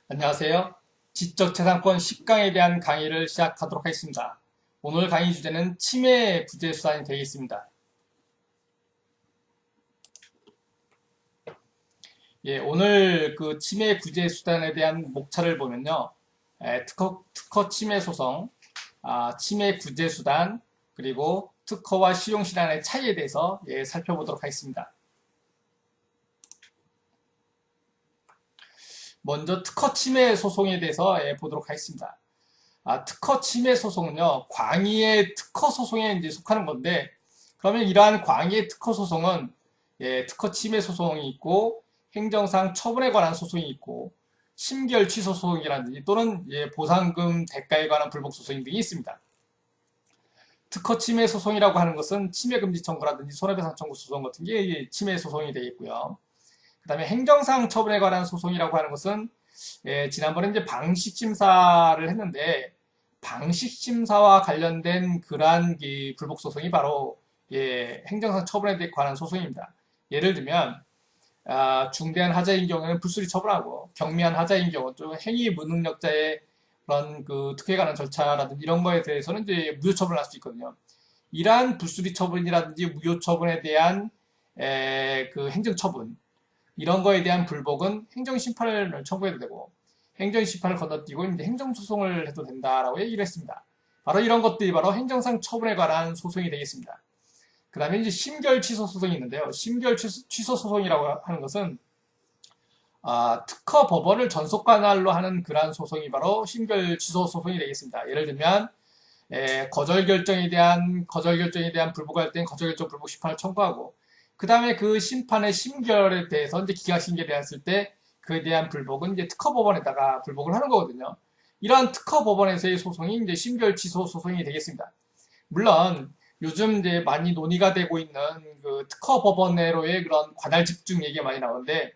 안녕하세요. 지적재산권 10강에 대한 강의를 시작하도록 하겠습니다. 오늘 강의 주제는 침해 구제 수단이 되겠습니다. 오늘 그 침해 구제 수단에 대한 목차를 보면요. 특허 침해 소송, 침해 구제 수단, 그리고 특허와 실용 실환의 차이에 대해서 살펴보도록 하겠습니다. 먼저 특허 침해 소송에 대해서 보도록 하겠습니다. 특허 침해 소송은요, 광의의 특허 소송에 이제 속하는 건데, 그러면 이러한 광의의 특허 소송은 특허 침해 소송이 있고, 행정상 처분에 관한 소송이 있고, 심결 취소 소송이라든지 또는 보상금 대가에 관한 불복 소송 등이 있습니다. 특허 침해 소송이라고 하는 것은 침해 금지 청구라든지 손해배상 청구 소송 같은 게 침해 소송이 되겠고요. 그 다음에 행정상 처분에 관한 소송이라고 하는 것은 지난번에 이제 방식 심사를 했는데 방식 심사와 관련된 그러한 불복 소송이 바로 행정상 처분에 관한 소송입니다. 예를 들면 중대한 하자인 경우에는 불수리 처분하고 경미한 하자인 경우 또 행위 무능력자의 그런 그 특혜에 관한 절차라든지 이런 거에 대해서는 이제 무효 처분을 할 수 있거든요. 이러한 불수리 처분이라든지 무효 처분에 대한 그 행정 처분 이런 거에 대한 불복은 행정심판을 청구해도 되고 행정심판을 건너뛰고 이제 행정소송을 해도 된다라고 얘기를 했습니다. 바로 이런 것들이 바로 행정상 처분에 관한 소송이 되겠습니다. 그 다음에 이제 심결취소 소송이 있는데요. 심결취소 소송이라고 하는 것은 특허 법원을 전속 관할로 하는 그러한 소송이 바로 심결취소 소송이 되겠습니다. 예를 들면 거절 결정에 대한 불복할 때는 거절 결정 불복 심판을 청구하고 그 다음에 그 심판의 심결에 대해서 이제 기각 심결이 됐을 때 그에 대한 불복은 이제 특허 법원에다가 불복을 하는 거거든요. 이러한 특허 법원에서의 소송이 이제 심결 취소 소송이 되겠습니다. 물론 요즘 이제 많이 논의가 되고 있는 그 특허 법원 내로의 그런 관할 집중 얘기가 많이 나오는데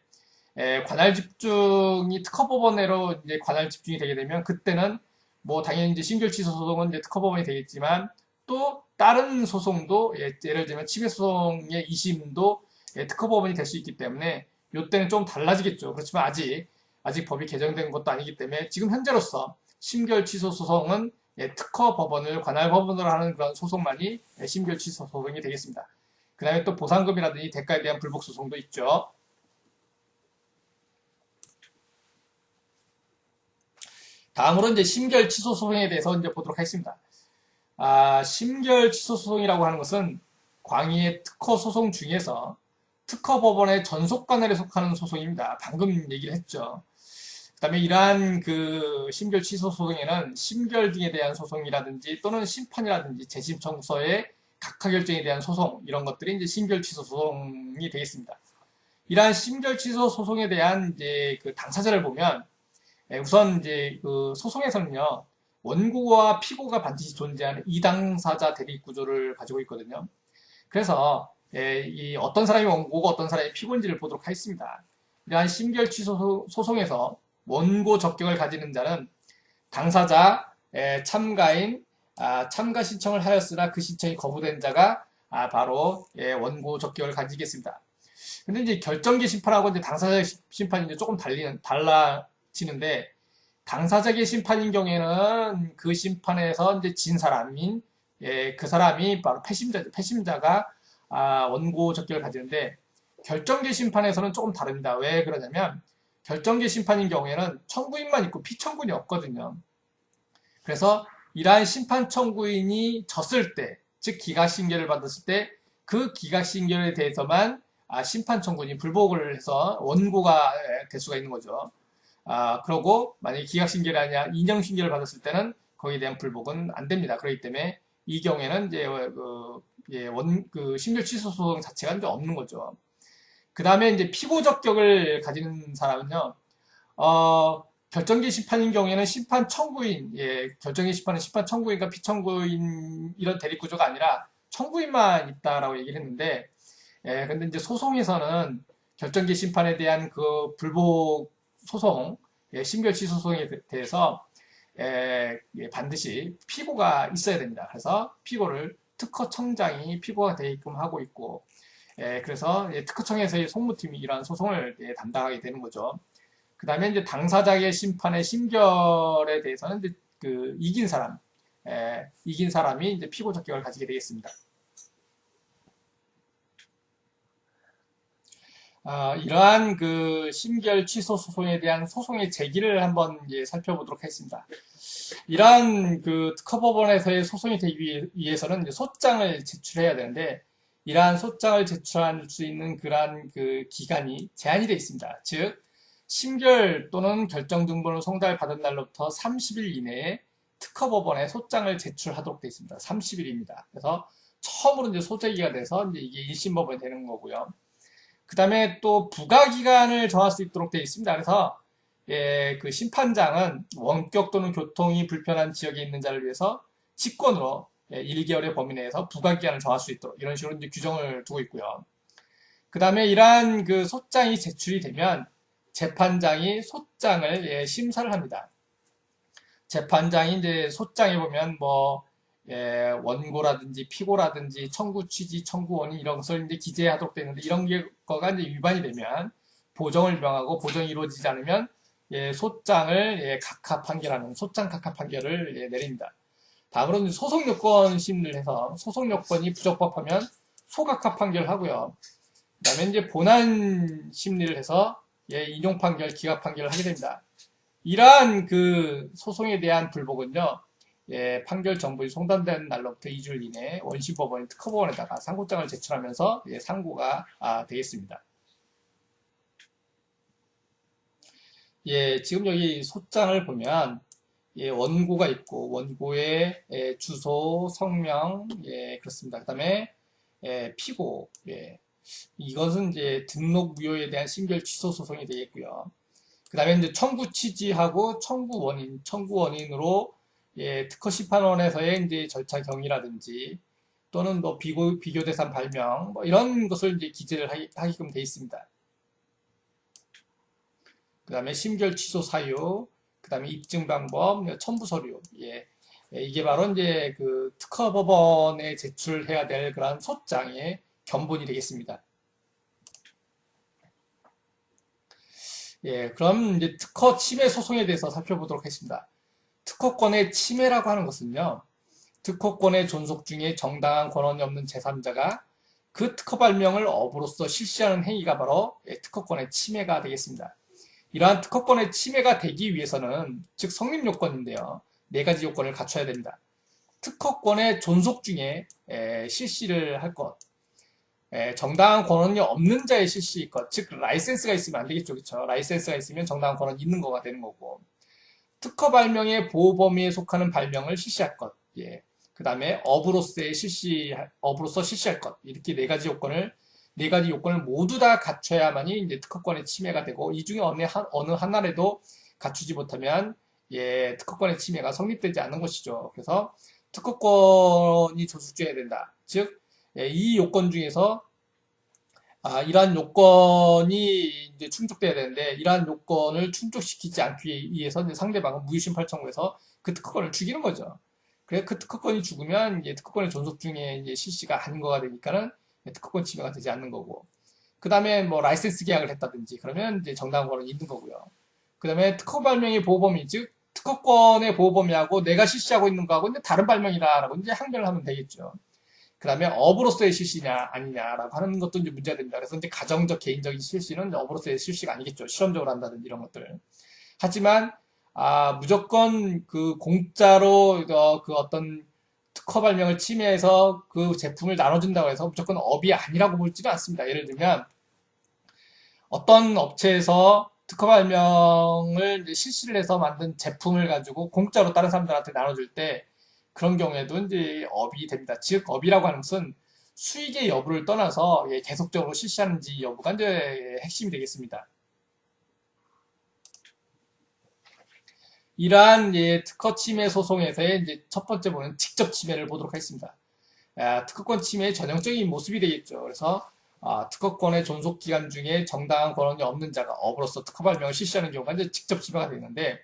관할 집중이 특허 법원 내로 이제 관할 집중이 되게 되면 그때는 뭐 당연히 이제 심결 취소 소송은 이제 특허 법원이 되겠지만 또 다른 소송도 예를 들면 침해 소송의 2심도 특허 법원이 될 수 있기 때문에 이때는 좀 달라지겠죠. 그렇지만 아직 법이 개정된 것도 아니기 때문에 지금 현재로서 심결 취소 소송은 특허 법원을 관할 법원으로 하는 그런 소송만이 심결 취소 소송이 되겠습니다. 그 다음에 또 보상금이라든지 대가에 대한 불복 소송도 있죠. 다음으로 이제 심결 취소 소송에 대해서 이제 보도록 하겠습니다. 심결 취소 소송이라고 하는 것은 광의의 특허 소송 중에서 특허 법원의 전속 관할에 속하는 소송입니다. 방금 얘기를 했죠. 그다음에 이러한 그 심결 취소 소송에는 심결 등에 대한 소송이라든지 또는 심판이라든지 재심 청구서의 각하 결정에 대한 소송 이런 것들이 이제 심결 취소 소송이 되겠습니다. 이러한 심결 취소 소송에 대한 이제 그 당사자를 보면 우선 이제 그 소송에서는요. 원고와 피고가 반드시 존재하는 이당사자 대립 구조를 가지고 있거든요. 그래서 이 어떤 사람이 원고고 어떤 사람이 피고인지를 보도록 하겠습니다. 이러한 심결 취소 소송에서 원고 적격을 가지는 자는 당사자, 참가인, 참가 신청을 하였으나 그 신청이 거부된 자가 바로 원고 적격을 가지겠습니다. 근데 이제 결정기 심판하고 이제 당사자 심판이 이제 조금 달라지는데 당사자의 심판인 경우에는 그 심판에서 이제 진 사람인 그 사람이 바로 패심자죠. 패심자가 원고 적격을 가지는데 결정기 심판에서는 조금 다릅니다. 왜 그러냐면 결정기 심판인 경우에는 청구인만 있고 피청구인이 없거든요. 그래서 이러한 심판 청구인이 졌을 때, 즉 기각신결을 받았을 때 그 기각신결에 대해서만 심판 청구인이 불복을 해서 원고가 될 수가 있는 거죠. 그러고 만약에 기각신결이 아니라 인정신결을 받았을 때는 거기에 대한 불복은 안 됩니다. 그렇기 때문에 이 경우에는 이제 그 심결 취소 소송 자체가 이제 없는 거죠. 그 다음에 이제 피고 적격을 가지는 사람은요, 결정기 심판인 경우에는 심판 청구인, 결정기 심판은 심판 청구인과 피청구인 이런 대립 구조가 아니라 청구인만 있다라고 얘기를 했는데, 근데 이제 소송에서는 결정기 심판에 대한 그 불복 소송, 심결 취소 소송에 대해서 반드시 피고가 있어야 됩니다. 그래서 피고를 특허청장이 피고가 되게끔 하고 있고, 그래서 특허청에서의 송무팀이 이러한 소송을 담당하게 되는 거죠. 그 다음에 이제 당사자의 심판의 심결에 대해서는 이제 그 이긴 사람이 이제 피고 적격을 가지게 되겠습니다. 이러한 그 심결 취소 소송에 대한 소송의 제기를 한번 이제 살펴보도록 하겠습니다. 이러한 그 특허법원에서의 소송이 되기 위해서는 이제 소장을 제출해야 되는데, 이러한 소장을 제출할 수 있는 그러한 그 기간이 제한이 되어 있습니다. 즉, 심결 또는 결정 등본을 송달받은 날로부터 30일 이내에 특허법원에 소장을 제출하도록 되어 있습니다. 30일입니다. 그래서 처음으로 이제 소제기가 돼서 이제 이게 1심 법원이 되는 거고요. 그 다음에 또 부가기간을 정할 수 있도록 되어 있습니다. 그래서 그 심판장은 원격 또는 교통이 불편한 지역에 있는 자를 위해서 직권으로 1개월의 범위 내에서 부가기간을 정할 수 있도록 이런 식으로 이제 규정을 두고 있고요. 그 다음에 이러한 그 소장이 제출이 되면 재판장이 소장을 심사를 합니다. 재판장이 이제 소장에 보면 뭐 원고라든지 피고라든지 청구 취지, 청구 원인 이런 것을 이제 기재하도록 되어 있는데, 이런 거가 이제 위반이 되면 보정을 명하고 보정이 이루어지지 않으면 소장을 각하 판결하는 소장 각하 판결을 내립니다. 다음으로 이제 소송 요건 심리를 해서 소송 요건이 부적법하면 소각하 판결을 하고요. 그 다음에 이제 본안 심리를 해서 인용 판결, 기각 판결을 하게 됩니다. 이러한 그 소송에 대한 불복은요, 판결 정보이 송달된 날로부터 2주일 이내에 원심법원이 특허법원에다가 상고장을 제출하면서 상고가 되겠습니다. 지금 여기 소장을 보면 원고가 있고 원고의 주소, 성명, 그렇습니다. 그 다음에 피고, 이것은 이제 등록 무효에 대한 심결 취소 소송이 되겠고요. 그 다음에 이제 청구 취지하고 청구 원인으로 특허 심판원에서의 이제 절차 경위라든지 또는 뭐 비교 대상 발명 뭐 이런 것을 이제 기재를 하게끔 되어 있습니다. 그 다음에 심결 취소 사유, 그 다음에 입증 방법, 첨부 서류, 이게 바로 이제 그 특허 법원에 제출해야 될 그런 소장의 견본이 되겠습니다. 그럼 이제 특허 침해 소송에 대해서 살펴보도록 하겠습니다. 특허권의 침해라고 하는 것은요, 특허권의 존속 중에 정당한 권한이 없는 제3자가 그 특허 발명을 업으로서 실시하는 행위가 바로 특허권의 침해가 되겠습니다. 이러한 특허권의 침해가 되기 위해서는, 즉 성립 요건인데요, 4가지 요건을 갖춰야 됩니다. 특허권의 존속 중에 실시를 할 것, 정당한 권한이 없는 자의 실시일 것, 즉 라이센스가 있으면 안 되겠죠, 그렇죠? 라이센스가 있으면 정당한 권한이 있는 거가 되는 거고, 특허 발명의 보호 범위에 속하는 발명을 실시할 것, 그 다음에 업으로서 실시할 것, 이렇게 4가지 요건을 모두 다 갖춰야만이 이제 특허권의 침해가 되고, 이 중에 어느 하나라도 갖추지 못하면 특허권의 침해가 성립되지 않는 것이죠. 그래서 특허권이 존속돼야 된다. 즉, 이 요건 중에서 이러한 요건이 이제 충족돼야 되는데, 이러한 요건을 충족시키지 않기 위해서 이제 상대방은 무효심판 청구해서 그 특허권을 죽이는 거죠. 그래서 그 특허권이 죽으면 이제 특허권의 존속 중에 이제 실시가 아닌 거가 되니까는 특허권 침해가 되지 않는 거고, 그 다음에 뭐 라이센스 계약을 했다든지 그러면 이제 정당한 권한이 있는 거고요. 그 다음에 특허 발명의 보호 범위, 즉 특허권의 보호 범위하고 내가 실시하고 있는 거하고 이제 다른 발명이다라고 이제 항변을 하면 되겠죠. 그 다음에 업으로서의 실시냐 아니냐라고 하는 것도 이제 문제가 됩니다. 그래서 이제 가정적 개인적인 실시는 업으로서의 실시가 아니겠죠. 실험적으로 한다든지 이런 것들. 하지만 무조건 그 공짜로 그 어떤 특허 발명을 침해해서 그 제품을 나눠준다고 해서 무조건 업이 아니라고 볼지는 않습니다. 예를 들면 어떤 업체에서 특허 발명을 실시를 해서 만든 제품을 가지고 공짜로 다른 사람들한테 나눠줄 때 그런 경우에도 이제 업이 됩니다. 즉 업이라고 하는 것은 수익의 여부를 떠나서 계속적으로 실시하는지 여부가 이제 핵심이 되겠습니다. 이러한 특허 침해 소송에서의 이제 첫 번째 보는 직접 침해를 보도록 하겠습니다. 특허권 침해의 전형적인 모습이 되겠죠. 그래서 특허권의 존속 기간 중에 정당한 권한이 없는 자가 업으로서 특허 발명을 실시하는 경우가 이제 직접 침해가 되는데,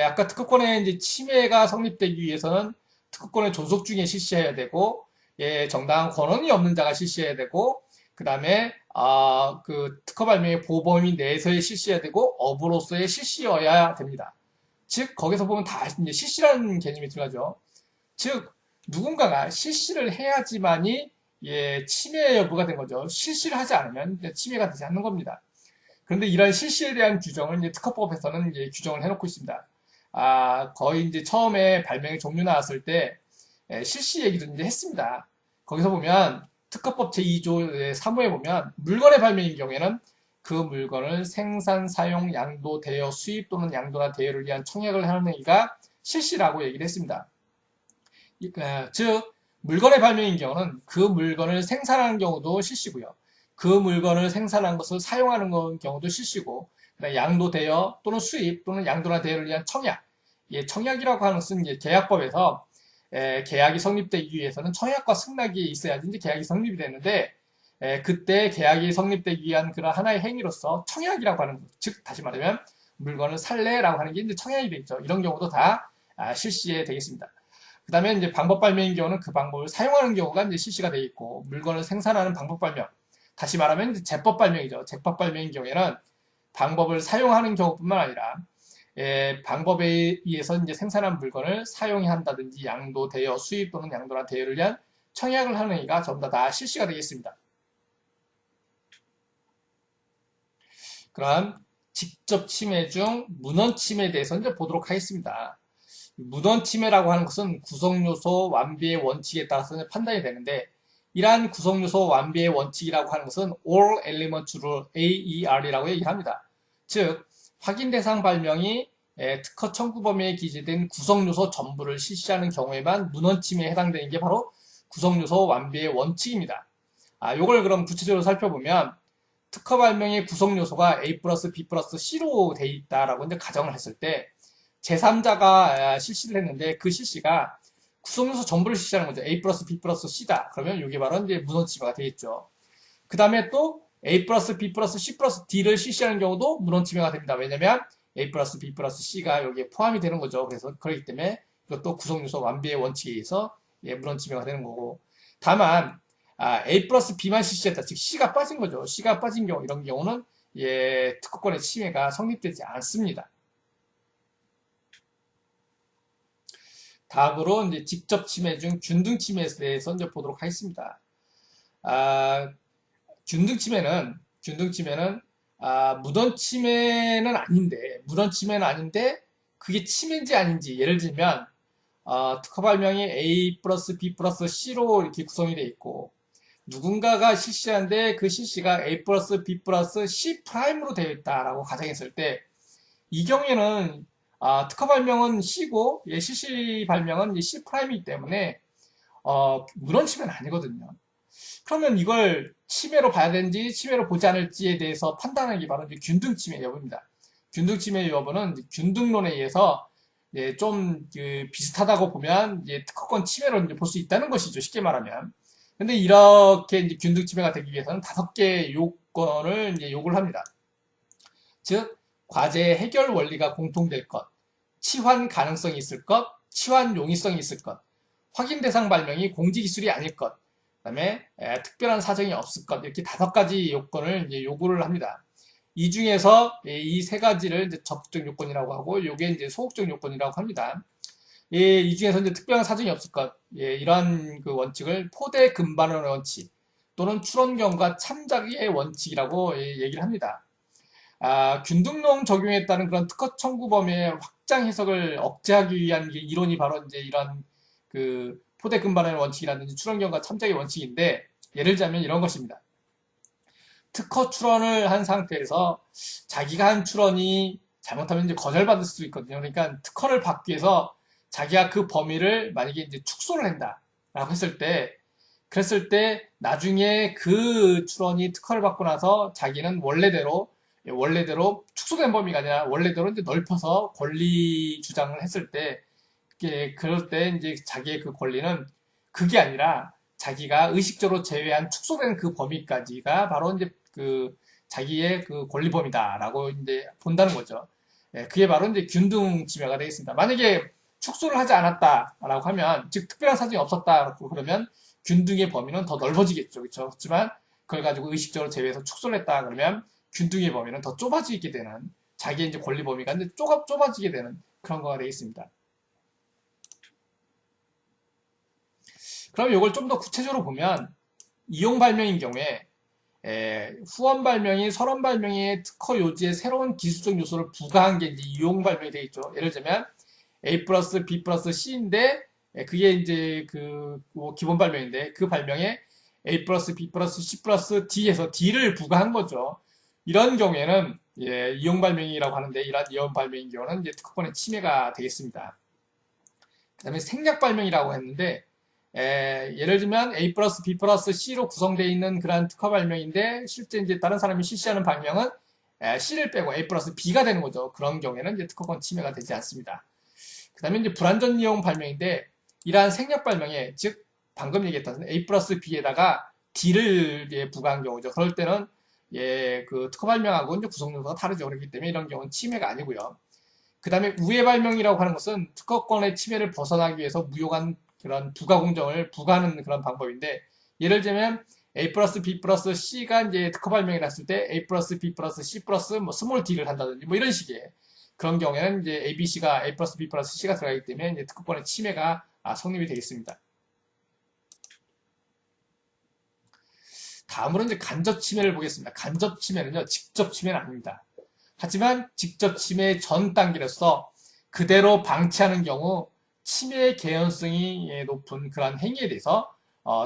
아까 특허권의 이제 침해가 성립되기 위해서는 특허권의 존속 중에 실시해야 되고, 정당한 권한이 없는 자가 실시해야 되고, 그 다음에 그 특허 발명의 보범위 내에서의 실시해야 되고 업으로서의 실시여야 됩니다. 즉 거기서 보면 다 이제 실시라는 개념이 들어가죠. 즉 누군가가 실시를 해야지만이 침해 여부가 된 거죠. 실시를 하지 않으면 침해가 되지 않는 겁니다. 그런데 이런 실시에 대한 규정을 이제 특허법에서는 이제 규정을 해놓고 있습니다. 거의 이제 처음에 발명의 종류 나왔을 때 실시 얘기도 이제 했습니다. 거기서 보면 특허법 제2조 3호에 보면 물건의 발명인 경우에는 그 물건을 생산, 사용, 양도, 대여, 수입 또는 양도나 대여를 위한 청약을 하는 행위가 실시라고 얘기를 했습니다. 즉 물건의 발명인 경우는 그 물건을 생산하는 경우도 실시고요. 그 물건을 생산한 것을 사용하는 경우도 실시고, 양도 대여 또는 수입 또는 양도나 대여를 위한 청약. 청약이라고 하는 것은 이제 계약법에서 계약이 성립되기 위해서는 청약과 승낙이 있어야지 이제 계약이 성립이 되는데, 그때 계약이 성립되기 위한 그런 하나의 행위로서 청약이라고 하는 것, 즉 다시 말하면 물건을 살래라고 하는 게 이제 청약이 되겠죠. 이런 경우도 다 실시에 되겠습니다. 그 다음에 이제 방법 발명인 경우는 그 방법을 사용하는 경우가 이제 실시가 되어 있고, 물건을 생산하는 방법 발명. 다시 말하면 이제 제법 발명이죠. 제법 발명인 경우에는 방법을 사용하는 경우뿐만 아니라, 방법에 의해서 이제 생산한 물건을 사용해야 한다든지, 양도, 대여, 수입 또는 양도나 대여를 위한 청약을 하는 행위가 전부 다 실시가 되겠습니다. 그럼 직접 침해 중 문헌 침해에 대해서 이제 보도록 하겠습니다. 문헌 침해라고 하는 것은 구성요소 완비의 원칙에 따라서 판단이 되는데, 이러한 구성요소 완비의 원칙이라고 하는 것은 All Elements Rule, AER이라고 얘기를 합니다. 즉, 확인 대상 발명이 특허 청구 범위에 기재된 구성요소 전부를 실시하는 경우에만 문헌 침해에 해당되는 게 바로 구성요소 완비의 원칙입니다. 요걸 그럼 구체적으로 살펴보면, 특허 발명의 구성요소가 A 플러스 B 플러스 C로 돼 있다라고 이제 가정을 했을 때, 제3자가 실시를 했는데 그 실시가 구성요소 전부를 실시하는 거죠. A 플러스 B 플러스 C다. 그러면 이게 바로 이제 문헌 침해가 되겠죠. 그 다음에 또 A 플러스 B 플러스 C 플러스 D를 실시하는 경우도 문헌 침해가 됩니다. 왜냐면 A 플러스 B 플러스 C가 여기에 포함이 되는 거죠. 그래서 그렇기 때문에 이것도 구성요소 완비의 원칙에 의해서 문헌 침해가 되는 거고. 다만 A 플러스 B만 실시했다. 즉 C가 빠진 거죠. C가 빠진 경우, 이런 경우는 특허권의 침해가 성립되지 않습니다. 다음으로 이제 직접 침해 중 균등 침해에 대해서 이제 보도록 하겠습니다. 균등 침해는 무던 침해는 아닌데 그게 침해인지 아닌지, 예를 들면 특허 발명이 A 플러스 B 플러스 C로 이렇게 구성이 되어 있고, 누군가가 실시하는데 그 실시가 A 플러스 B 플러스 C 프라임으로 되어 있다라고 가정했을 때, 이 경우에는 특허 발명은 C고 실시 발명은 C 프라임이기 때문에 문헌 침해는 아니거든요. 그러면 이걸 침해로 봐야 되는지 침해로 보지 않을지에 대해서 판단하는 게 바로 균등 침해 여부입니다. 균등 침해 여부는 균등론에 의해서 좀 비슷하다고 보면 특허권 침해로 볼 수 있다는 것이죠. 쉽게 말하면. 근데 이렇게 이제 균등 침해가 되기 위해서는 5개의 요건을 요구를 합니다. 즉, 과제의 해결 원리가 공통될 것, 치환 가능성이 있을 것, 치환 용이성이 있을 것, 확인 대상 발명이 공지 기술이 아닐 것, 그다음에 특별한 사정이 없을 것, 이렇게 5가지 요건을 요구를 합니다. 이 중에서 이 3가지를 이제 적극적 요건이라고 하고, 요게 이제 소극적 요건이라고 합니다. 이 중에서 이제 특별한 사정이 없을 것, 이러한 그 원칙을 포대 근반의 원칙 또는 출원경과 참작의 원칙이라고 얘기를 합니다. 균등론 적용에 따른 그런 특허 청구 범위의 확장 해석을 억제하기 위한 이론이 바로 이제 이런 그 포대 근반의 원칙이라든지 출원경과 참작의 원칙인데, 예를 들자면 이런 것입니다. 특허 출원을 한 상태에서 자기가 한 출원이 잘못하면 이제 거절받을 수도 있거든요. 그러니까 특허를 받기 위해서 자기가 그 범위를 만약에 이제 축소를 한다라고 했을 때, 그랬을 때 나중에 그 출원이 특허를 받고 나서 자기는 원래대로 축소된 범위가 아니라 원래대로 이제 넓혀서 권리 주장을 했을 때, 그럴 때 이제 자기의 그 권리는 그게 아니라 자기가 의식적으로 제외한 축소된 그 범위까지가 바로 이제 그 자기의 그 권리 범위다라고 이제 본다는 거죠. 그게 바로 이제 균등 침해가 되겠습니다. 만약에 축소를 하지 않았다라고 하면, 즉 특별한 사정이 없었다라고 그러면 균등의 범위는 더 넓어지겠죠. 그렇죠? 그렇지만 그걸 가지고 의식적으로 제외해서 축소를 했다 그러면 균등의 범위는 더 좁아지게 되는, 자기의 이제 권리 범위가 이제 좁아지게 되는 그런 거가 되겠습니다. 그럼 이걸 좀 더 구체적으로 보면, 이용 발명인 경우에 후원 발명이 서론 발명의 특허 요지에 새로운 기술적 요소를 부과한 게 이제 이용 발명이 되겠죠. 예를 들면 A 플러스 B 플러스 C인데, 그게 이제 뭐 기본 발명인데, 그 발명에 A 플러스 B 플러스 C 플러스 D에서 D를 부과한 거죠. 이런 경우에는 이용 발명이라고 하는데, 이런 이용 발명인 경우는 이제 특허권의 침해가 되겠습니다. 그 다음에 생략 발명이라고 했는데, 예를 들면 A 플러스 B 플러스 C로 구성되어 있는 그러한 특허 발명인데, 실제 이제 다른 사람이 실시하는 발명은 C를 빼고 A 플러스 B가 되는 거죠. 그런 경우에는 이제 특허권 침해가 되지 않습니다. 그 다음에 이제 불완전 이용 발명인데, 이러한 생략 발명에, 즉 방금 얘기했던 A 플러스 B에다가 D를 부과한 경우죠. 그럴 때는 그 특허 발명하고 이제 구성 요소가 다르죠. 그렇기 때문에 이런 경우는 침해가 아니고요. 그 다음에 우회 발명이라고 하는 것은 특허권의 침해를 벗어나기 위해서 무효한 그런 부가 공정을 부과하는 그런 방법인데, 예를 들면 A 플러스 B 플러스 C가 이제 특허 발명이 났을 때 A 플러스 B 플러스 C 플러스 뭐 스몰 D를 한다든지 뭐 이런 식의 그런 경우에는 이제 A, B, C가 A 플러스 B 플러스 C가 들어가기 때문에 이제 특허권의 침해가 성립이 되겠습니다. 다음으로 이제 간접 침해를 보겠습니다. 간접 침해는요, 직접 침해는 아닙니다. 하지만 직접 침해 전 단계로서 그대로 방치하는 경우 침해 개연성이 높은 그러한 행위에 대해서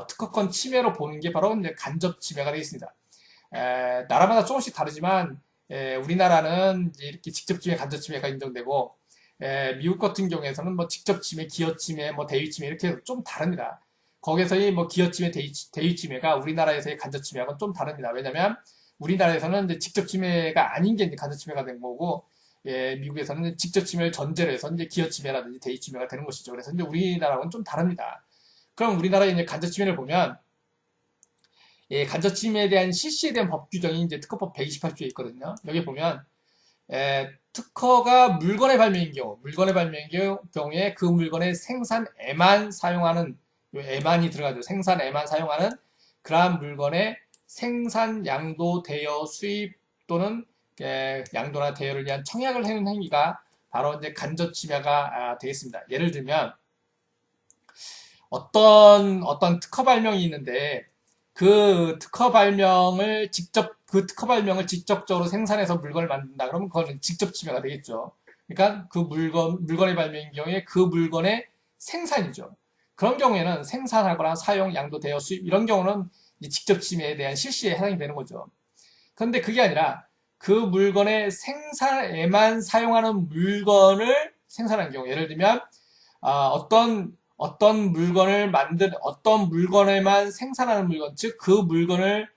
특허권 침해로 보는 게 바로 이제 간접 침해가 되겠습니다. 나라마다 조금씩 다르지만 우리나라는 이제 이렇게 직접 침해, 간접 침해가 인정되고, 미국 같은 경우에서는 뭐 직접 침해, 기여 침해, 뭐 대위 침해 이렇게 좀 다릅니다. 거기서의 뭐 기여 침해, 대위 침해가 우리나라에서의 간접 침해하고는 좀 다릅니다. 왜냐면 우리나라에서는 이제 직접 침해가 아닌 게 이제 간접 침해가 된 거고, 미국에서는 직접 침해를 전제로 해서 이제 기여 침해라든지 대위 침해가 되는 것이죠. 그래서 이제 우리나라하고는 좀 다릅니다. 그럼 우리나라의 이제 간접 침해를 보면, 간접 침해에 대한 실시에 대한 법 규정이 이제 특허법 128조에 있거든요. 여기 보면, 특허가 물건의 발명인 경우에 그 물건의 생산에만 사용하는, 에만이 들어가죠. 생산에만 사용하는 그러한 물건의 생산, 양도, 대여, 수입 또는 양도나 대여를 위한 청약을 하는 행위가 바로 이제 간접 침해가 되겠습니다. 예를 들면 어떤 특허 발명이 있는데 그 특허 발명을 직접적으로 생산해서 물건을 만든다. 그러면 그거는 직접 침해가 되겠죠. 그러니까 그 물건의 발명인 경우에 그 물건의 생산이죠. 그런 경우에는 생산하거나 사용, 양도, 대여, 수입 이런 경우는 직접 침해에 대한 실시에 해당이 되는 거죠. 그런데 그게 아니라 그 물건의 생산에만 사용하는 물건을 생산한 경우, 예를 들면 어떤 물건에만 생산하는 물건, 즉 그 물건을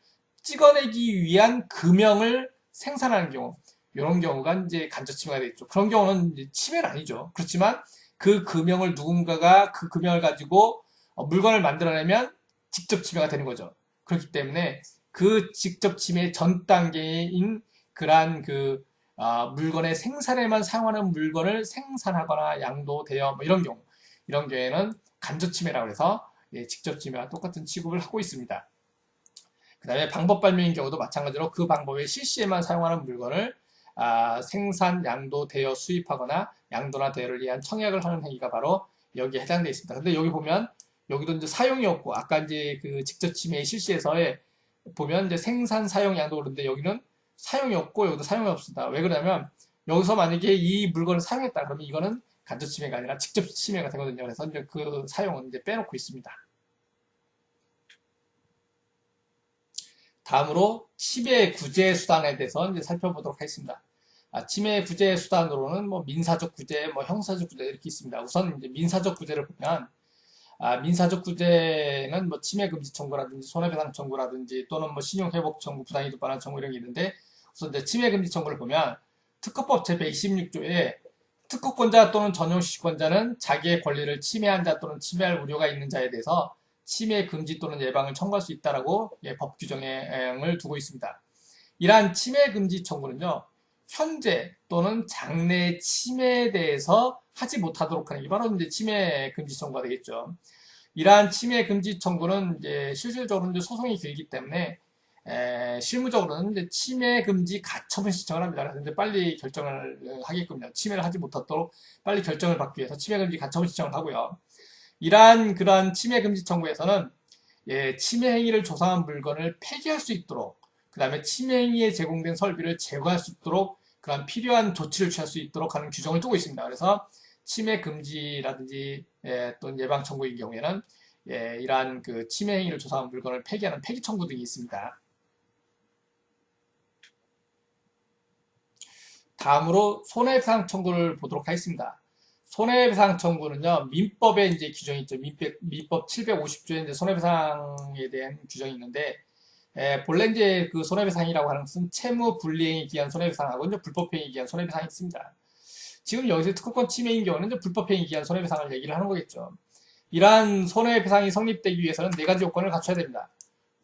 찍어내기 위한 금형을 생산하는 경우, 이런 경우가 이제 간접 침해가 되겠죠. 그런 경우는 이제 침해는 아니죠. 그렇지만 그 금형을 누군가가 그 금형을 가지고 물건을 만들어내면 직접 침해가 되는 거죠. 그렇기 때문에 그 직접 침해 전 단계인 그러한 물건의 생산에만 사용하는 물건을 생산하거나 양도, 대여 뭐 이런 경우에는 간접 침해라고 해서 직접 침해와 똑같은 취급을 하고 있습니다. 그 다음에 방법 발명인 경우도 마찬가지로 그 방법의 실시에만 사용하는 물건을 생산, 양도, 대여, 수입하거나 양도나 대여를 위한 청약을 하는 행위가 바로 여기에 해당되어 있습니다. 근데 여기 보면 여기도 이제 사용이 없고 아까 이제 그 직접 침해 실시에서의 보면 이제 생산, 사용, 양도 그런데 여기는 사용이 없고 여기도 사용이 없습니다. 왜 그러냐면 여기서 만약에 이 물건을 사용했다 그러면 이거는 간접 침해가 아니라 직접 침해가 되거든요. 그래서 이제 그 사용은 이제 빼놓고 있습니다. 다음으로 침해 구제 수단에 대해서 이제 살펴보도록 하겠습니다. 침해 구제 수단으로는 뭐 민사적 구제, 뭐 형사적 구제 이렇게 있습니다. 우선 이제 민사적 구제를 보면 민사적 구제는 뭐 침해 금지 청구라든지 손해배상 청구라든지 또는 뭐 신용회복 청구, 부당이득 반환 청구 이런 게 있는데 우선 이제 침해 금지 청구를 보면 특허법 제126조에 특허권자 또는 전용 시권자는 자기의 권리를 침해한 자 또는 침해할 우려가 있는 자에 대해서 침해 금지 또는 예방을 청구할 수 있다라고 법 규정을 두고 있습니다. 이러한 침해 금지 청구는요, 현재 또는 장래 침해에 대해서 하지 못하도록 하는 게 바로 이제 침해 금지 청구가 되겠죠. 이러한 침해 금지 청구는 이제 실질적으로 이제 소송이 길기 때문에 실무적으로는 이제 침해 금지 가처분 신청을 합니다. 그래서 이제 빨리 결정을 하게끔요. 침해를 하지 못하도록 빨리 결정을 받기 위해서 침해 금지 가처분 신청을 하고요. 그러한 침해 금지 청구에서는 침해 행위를 조성한 물건을 폐기할 수 있도록, 그 다음에 침해 행위에 제공된 설비를 제거할 수 있도록 그런 필요한 조치를 취할 수 있도록 하는 규정을 두고 있습니다. 그래서 침해 금지라든지 또는 예방 청구인 경우에는 이러한 그 침해 행위를 조성한 물건을 폐기하는 폐기 청구 등이 있습니다. 다음으로 손해배상 청구를 보도록 하겠습니다. 손해배상 청구는요, 민법에 이제 규정이 있죠. 민법 750조에 이제 손해배상에 대한 규정이 있는데, 본래 이제 그 손해배상이라고 하는 것은 채무 불이행에 기한 손해배상하고 이제 불법행위에 기한 손해배상이 있습니다. 지금 여기서 특허권 침해인 경우는 이제 불법행위에 기한 손해배상을 얘기를 하는 거겠죠. 이러한 손해배상이 성립되기 위해서는 네 가지 요건을 갖춰야 됩니다.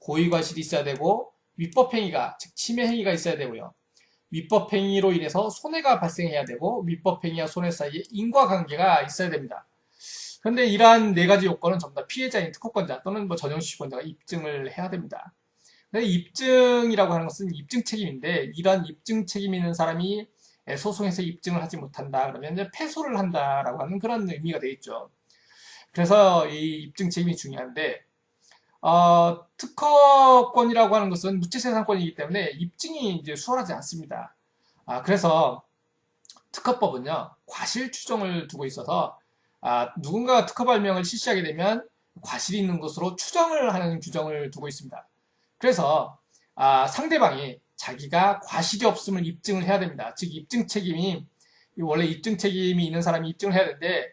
고의과실이 있어야 되고, 위법행위가, 즉 침해행위가 있어야 되고요. 위법행위로 인해서 손해가 발생해야 되고, 위법행위와 손해 사이에 인과관계가 있어야 됩니다. 그런데 이러한 네 가지 요건은 전부 다 피해자인 특허권자 또는 뭐 전용시권자가 입증을 해야 됩니다. 근데 입증이라고 하는 것은 입증 책임인데, 이러한 입증 책임 있는 사람이 소송에서 입증을 하지 못한다 그러면 이제 패소를 한다라고 하는 그런 의미가 되겠죠. 그래서 이 입증 책임이 중요한데, 특허권이라고 하는 것은 무채세상권이기 때문에 입증이 이제 수월하지 않습니다. 그래서 특허법은요, 과실 추정을 두고 있어서, 누군가가 특허 발명을 실시하게 되면 과실이 있는 것으로 추정을 하는 규정을 두고 있습니다. 그래서, 상대방이 자기가 과실이 없음을 입증을 해야 됩니다. 즉, 입증 책임이, 원래 입증 책임이 있는 사람이 입증을 해야 되는데,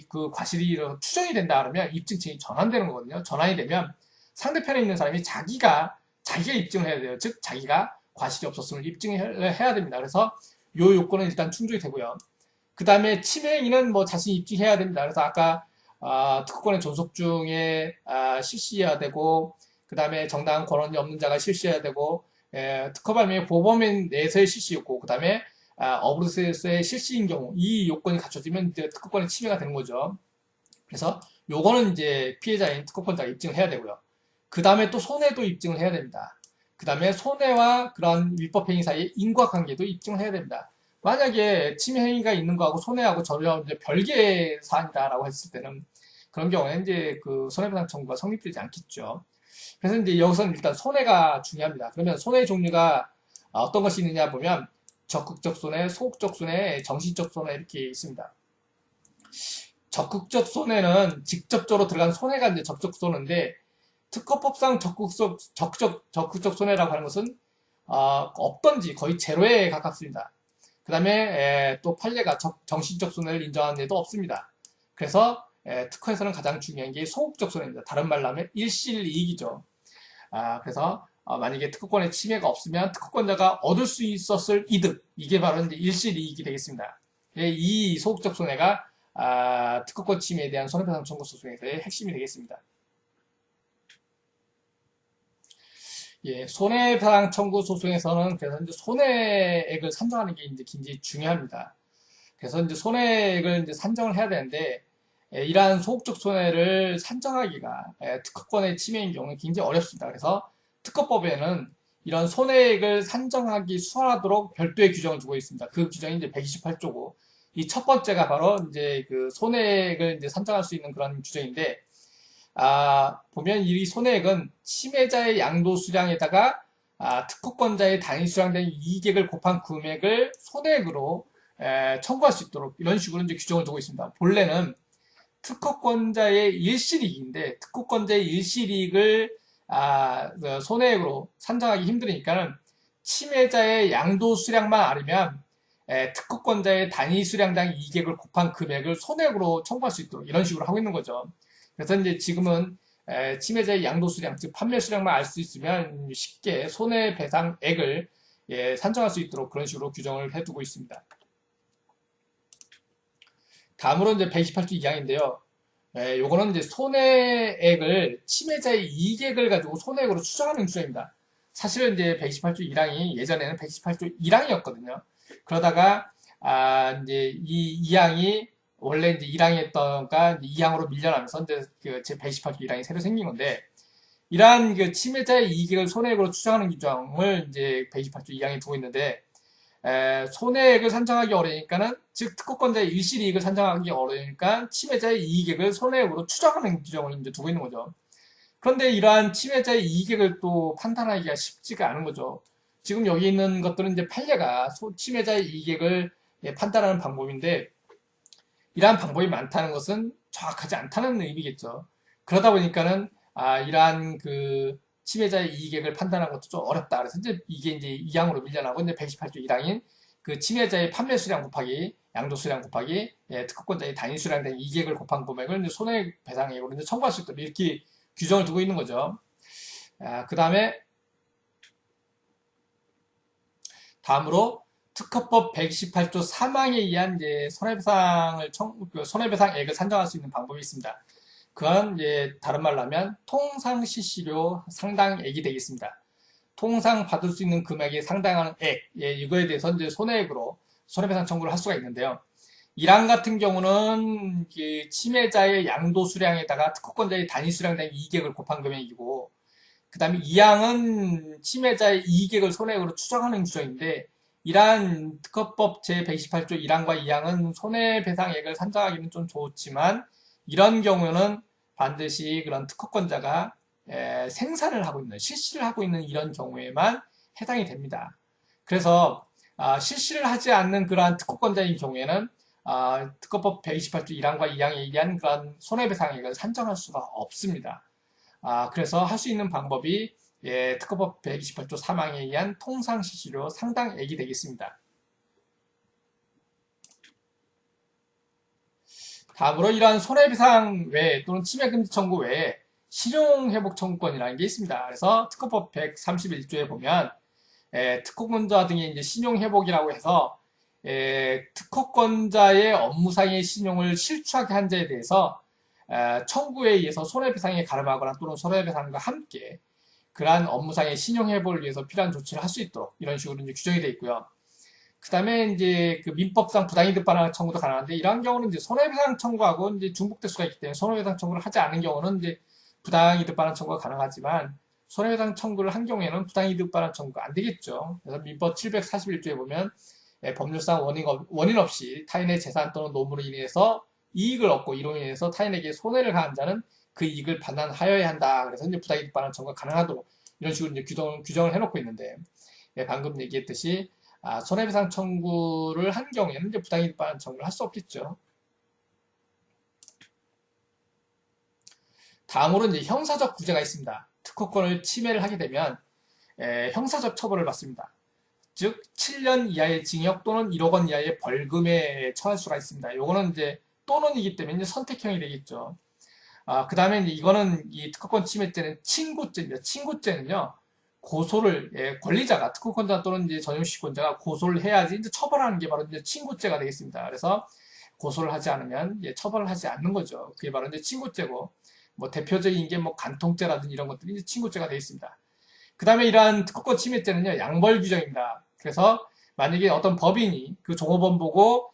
그 과실이 추정이 된다 그러면 입증 책임이 전환되는 거거든요. 전환이 되면 상대편에 있는 사람이 자기가 입증을 해야 돼요. 즉, 자기가 과실이 없었음을 입증을 해야 됩니다. 그래서 요 요건은 일단 충족이 되고요. 그 다음에 침해 행위는 뭐 자신이 입증해야 됩니다. 그래서 아까 특허권의 존속 중에 실시해야 되고, 그 다음에 정당한 권한이 없는 자가 실시해야 되고, 특허 발명의 보범인 내에서의 실시였고, 그 다음에 어브로스의 실시인 경우 이 요건이 갖춰지면 이제 특허권의 침해가 되는 거죠. 그래서 요거는 이제 피해자인 특허권자가 입증을 해야 되고요. 그 다음에 또 손해도 입증을 해야 됩니다. 그 다음에 손해와 그런 위법행위 사이의 인과관계도 입증을 해야 됩니다. 만약에 침해행위가 있는 거하고 손해하고 전혀 이제 별개의 사안이다라고 했을 때는 그런 경우에 이제 그 손해배상 청구가 성립되지 않겠죠. 그래서 이제 여기서는 일단 손해가 중요합니다. 그러면 손해 종류가 어떤 것이 있느냐 보면 적극적 손해, 소극적 손해, 정신적 손해 이렇게 있습니다. 적극적 손해는 직접적으로 들어간 손해가 이제 적극적 손해인데, 특허법상 적극적 손해라고 하는 것은 없던지 거의 제로에 가깝습니다. 그 다음에 또 판례가 정신적 손해를 인정하는 데도 없습니다. 그래서 특허에서는 가장 중요한 게 소극적 손해입니다. 다른 말로 하면 일실이익이죠. 그래서 만약에 특허권의 침해가 없으면 특허권자가 얻을 수 있었을 이득, 이게 바로 이제 일실이익이 되겠습니다. 이 소극적 손해가 특허권 침해에 대한 손해배상 청구 소송에서의 핵심이 되겠습니다. 손해배상 청구 소송에서는 그래서 이제 손해액을 산정하는 게 이제 굉장히 중요합니다. 그래서 이제 손해액을 이제 산정을 해야 되는데, 이러한 소극적 손해를 산정하기가 특허권의 침해인 경우는 굉장히 어렵습니다. 그래서 특허법에는 이런 손해액을 산정하기 수월하도록 별도의 규정을 두고 있습니다. 그 규정이 이제 128조고, 이 첫 번째가 바로 이제 그 손해액을 이제 산정할 수 있는 그런 규정인데, 보면 이 손해액은 침해자의 양도 수량에다가 특허권자의 단위 수량된 이익액을 곱한 금액을 손해액으로 청구할 수 있도록 이런 식으로 이제 규정을 두고 있습니다. 본래는 특허권자의 일실이익인데, 특허권자의 일실이익을 그 손해액으로 산정하기 힘드니까는 침해자의 양도 수량만 알으면 특허권자의 단위 수량당 이익액을 곱한 금액을 손해액으로 청구할 수 있도록 이런 식으로 하고 있는 거죠. 그래서 이제 지금은 침해자의 양도 수량, 즉 판매 수량만 알 수 있으면 쉽게 손해배상액을 산정할 수 있도록 그런 식으로 규정을 해두고 있습니다. 다음으로 이제 128조 2항인데요. 요거는 이제 손해액을 침해자의 이익액을 가지고 손해액으로 추정하는 규정입니다. 사실은 이제 128조 1항이 예전에는 128조 1항이었거든요. 그러다가 이제 이 2항이 원래 이제 1항이었던가 2항으로 밀려나면서 이제 그 제 128조 1항이 새로 생긴 건데, 이러한 그 침해자의 이익을 손해액으로 추정하는 규정을 이제 128조 2항에 두고 있는데, 손해액을 산정하기 어려우니까는, 즉 특허권자의 일실이익을 산정하기 어려우니까 침해자의 이익액을 손해액으로 추정하는 규정을 이제 두고 있는 거죠. 그런데 이러한 침해자의 이익액을 또 판단하기가 쉽지가 않은 거죠. 지금 여기 있는 것들은 이제 판례가 침해자의 이익액을 판단하는 방법인데, 이러한 방법이 많다는 것은 정확하지 않다는 의미겠죠. 그러다 보니까는 이러한 그 침해자의 이익액을 판단하는 것도 좀 어렵다. 그래서 이게 이제 2항으로 밀려나고 이제 128조 1항인 그 침해자의 판매 수량 곱하기 양도 수량 곱하기 특허권자의 단위 수량 된 이익액을 곱한 금액을 이제 손해배상액으로 이제 청구할 수 있도록 이렇게 규정을 두고 있는 거죠. 그 다음으로 특허법 128조 3항에 의한 이제 손해배상액을 산정할 수 있는 방법이 있습니다. 그건 이제 다른 말로 하면 통상 실시료 상당액이 되겠습니다. 통상 받을 수 있는 금액에 상당한 액, 이거에 대해서 이제 손해액으로 손해배상 청구를 할 수가 있는데요. 1항 같은 경우는 침해자의 양도 수량에다가 특허권자의 단위 수량된 이익액을 곱한 금액이고, 그 다음에 2항은 침해자의 이익액을 손해액으로 추정하는 규정인데, 이러한 특허법 제128조 1항과 2항은 손해배상액을 산정하기는 좀 좋지만, 이런 경우는 반드시 그런 특허권자가 생산을 하고 있는, 실시를 하고 있는 이런 경우에만 해당이 됩니다. 그래서 실시를 하지 않는 그러한 특허권자인 경우에는 특허법 128조 1항과 2항에 의한 그런 손해배상액을 산정할 수가 없습니다. 그래서 할 수 있는 방법이 특허법 128조 3항에 의한 통상실시료 상당액이 되겠습니다. 다음으로 이러한 손해배상 외에 또는 침해금지 청구 외에 실용회복 청구권이라는 게 있습니다. 그래서 특허법 131조에 보면 특허권자 등의 이제 신용회복이라고 해서 특허권자의 업무상의 신용을 실추하게 한 자에 대해서 청구에 의해서 손해배상에 가름하거나 또는 손해배상과 함께 그러한 업무상의 신용회복을 위해서 필요한 조치를 할 수 있도록 이런 식으로 이제 규정이 되어 있고요. 그 다음에 이제 그 민법상 부당이득 반환 청구도 가능한데, 이러한 경우는 이제 손해배상 청구하고 이제 중복될 수가 있기 때문에 손해배상 청구를 하지 않은 경우는 이제 부당이득 반환 청구가 가능하지만, 손해배상 청구를 한 경우에는 부당이득 반환 청구가 안 되겠죠. 그래서 민법 741조에 보면 법률상 원인 없이 타인의 재산 또는 노무로 인해서 이익을 얻고 이로 인해서 타인에게 손해를 가한 자는 그 이익을 반환하여야 한다. 그래서 이제 부당이득 반환 청구가 가능하도록 이런 식으로 이제 규정을 해놓고 있는데, 방금 얘기했듯이 손해배상 청구를 한 경우에는 이제 부당이득 반환 청구를 할 수 없겠죠. 다음으로 이제 형사적 구제가 있습니다. 특허권을 침해를 하게 되면 형사적 처벌을 받습니다. 즉 7년 이하의 징역 또는 1억 원 이하의 벌금에 처할 수가 있습니다. 요거는 이제 또는이기 때문에 이제 선택형이 되겠죠. 그 다음에 이제 이거는 이 특허권 침해죄는 친구죄입니다. 친구죄는요, 고소를 권리자가 특허권자 또는 이제 전용시권자가 고소를 해야지 이제 처벌하는 게 바로 이제 친구죄가 되겠습니다. 그래서 고소를 하지 않으면 처벌을 하지 않는 거죠. 그게 바로 이제 친구죄고, 뭐 대표적인 게 뭐 간통죄라든지 이런 것들이 이제 친구죄가 되어 있습니다. 그 다음에 이러한 특허권 침해죄는요, 양벌 규정입니다. 그래서 만약에 어떤 법인이 그 종업원 보고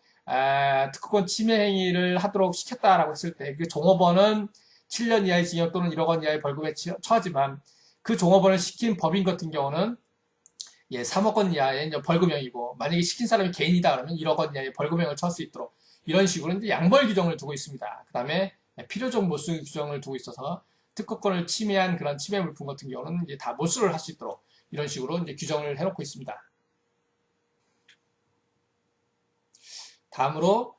특허권 침해 행위를 하도록 시켰다라고 했을 때 그 종업원은 7년 이하의 징역 또는 1억 원 이하의 벌금에 처하지만, 그 종업원을 시킨 법인 같은 경우는 3억 원 이하의 벌금형이고, 만약에 시킨 사람이 개인이다 그러면 1억 원 이하의 벌금형을 처할 수 있도록 이런 식으로 이제 양벌 규정을 두고 있습니다. 그 다음에 필요적 몰수 규정을 두고 있어서 특허권을 침해한 그런 침해 물품 같은 경우는 이제 다 몰수를 할 수 있도록 이런 식으로 이제 규정을 해놓고 있습니다. 다음으로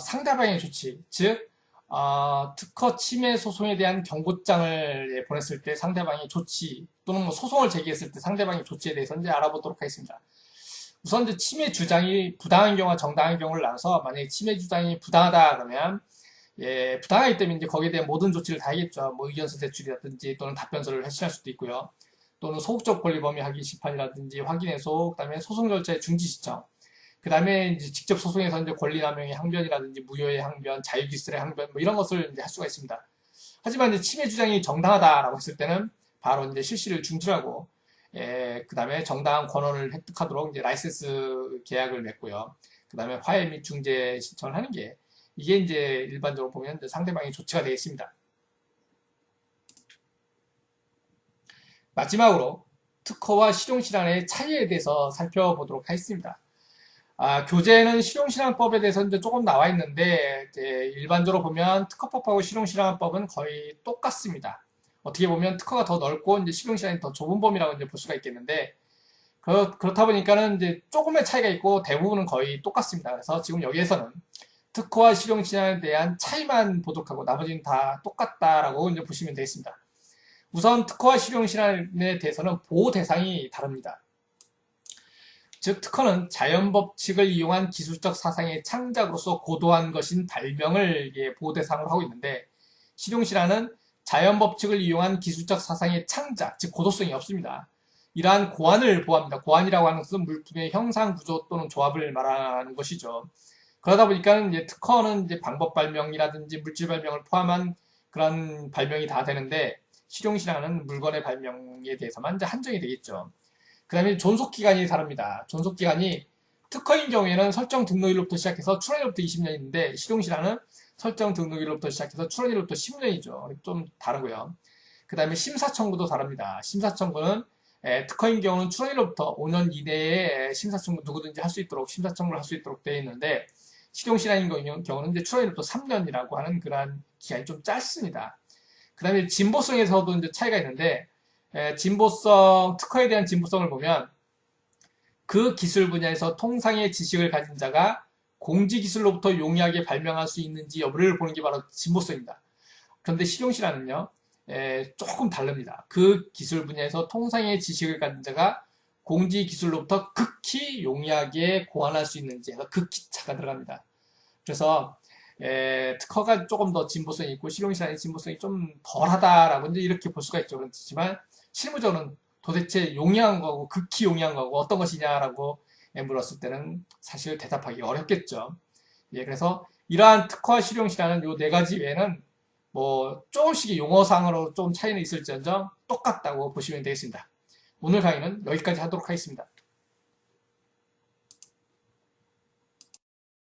상대방의 조치, 즉 특허 침해 소송에 대한 경고장을 보냈을 때 상대방의 조치 또는 뭐 소송을 제기했을 때 상대방의 조치에 대해서 이제 알아보도록 하겠습니다. 우선 이제 침해 주장이 부당한 경우와 정당한 경우를 나눠서, 만약에 침해 주장이 부당하다 그러면 부당하기 때문에 이제 거기에 대한 모든 조치를 다 하겠죠. 뭐 의견서 제출이라든지 또는 답변서를 회신할 수도 있고요. 또는 소극적 권리 범위 확인 심판이라든지 확인해소, 그다음에 소송 절차의 중지 시청, 그 다음에 이제 직접 소송에서 이제 권리남용의 항변이라든지 무효의 항변, 자유기술의 항변, 뭐 이런 것을 이제 할 수가 있습니다. 하지만 이제 침해 주장이 정당하다라고 했을 때는 바로 이제 실시를 중지하고, 그 다음에 정당한 권한을 획득하도록 이제 라이센스 계약을 맺고요. 그 다음에 화해 및 중재 신청을 하는 게, 이게 이제 일반적으로 보면 이제 상대방의 조치가 되겠습니다. 마지막으로 특허와 실용실현의 차이에 대해서 살펴보도록 하겠습니다. 교재에는 실용실현법에 대해서 이제 조금 나와 있는데, 이제 일반적으로 보면 특허법하고 실용실현법은 거의 똑같습니다. 어떻게 보면 특허가 더 넓고 이제 실용실현이 더 좁은 범위라고 이제 볼 수가 있겠는데, 그렇다 보니까는 이제 조금의 차이가 있고 대부분은 거의 똑같습니다. 그래서 지금 여기에서는 특허와 실용실현에 대한 차이만 보도록 하고 나머지는 다 똑같다라고 이제 보시면 되겠습니다. 우선 특허와 실용실현에 대해서는 보호 대상이 다릅니다. 즉 특허는 자연법칙을 이용한 기술적 사상의 창작으로서 고도한 것인 발명을 보호 대상으로 하고 있는데, 실용실현은 자연법칙을 이용한 기술적 사상의 창작, 즉 고도성이 없습니다. 이러한 고안을 보호합니다. 고안이라고 하는 것은 물품의 형상, 구조 또는 조합을 말하는 것이죠. 그러다 보니까 이제 특허는 이제 방법 발명이라든지 물질 발명을 포함한 그런 발명이 다 되는데, 실용실현은 물건의 발명에 대해서만 이제 한정이 되겠죠. 그 다음에 존속기간이 다릅니다. 존속기간이 특허인 경우에는 설정 등록일로부터 시작해서 출원일로부터 20년인데, 실용실현은 설정 등록일로부터 시작해서 출원일로부터 10년이죠. 좀 다르고요. 그 다음에 심사 청구도 다릅니다. 심사 청구는 특허인 경우는 출원일로부터 5년 이내에 심사 청구 누구든지 할 수 있도록 심사 청구를 할 수 있도록 되어 있는데, 실용실현인 경우는 이제 출원일로부터 3년이라고 하는 그러한 기간이 좀 짧습니다. 그 다음에 진보성에서도 이제 차이가 있는데, 진보성, 특허에 대한 진보성을 보면 그 기술 분야에서 통상의 지식을 가진 자가 공지기술로부터 용이하게 발명할 수 있는지 여부를 보는 게 바로 진보성입니다. 그런데 실용실현은요, 조금 다릅니다. 그 기술 분야에서 통상의 지식을 가진 자가 공지기술로부터 극히 용이하게 고안할 수 있는지 해서 극히차가 들어갑니다. 그래서 특허가 조금 더 진보성이 있고 실용실현의 진보성이 좀 덜하다라고 이제 이렇게 볼 수가 있죠. 그렇지만 실무적으로는 도대체 용이한 거고 극히 용이한 거고 어떤 것이냐라고 물었을 때는 사실 대답하기 어렵겠죠. 그래서 이러한 특허와 실용실현은 요 네 가지 외에는 뭐 조금씩의 용어상으로 좀 차이는 있을지언정 똑같다고 보시면 되겠습니다. 오늘 강의는 여기까지 하도록 하겠습니다.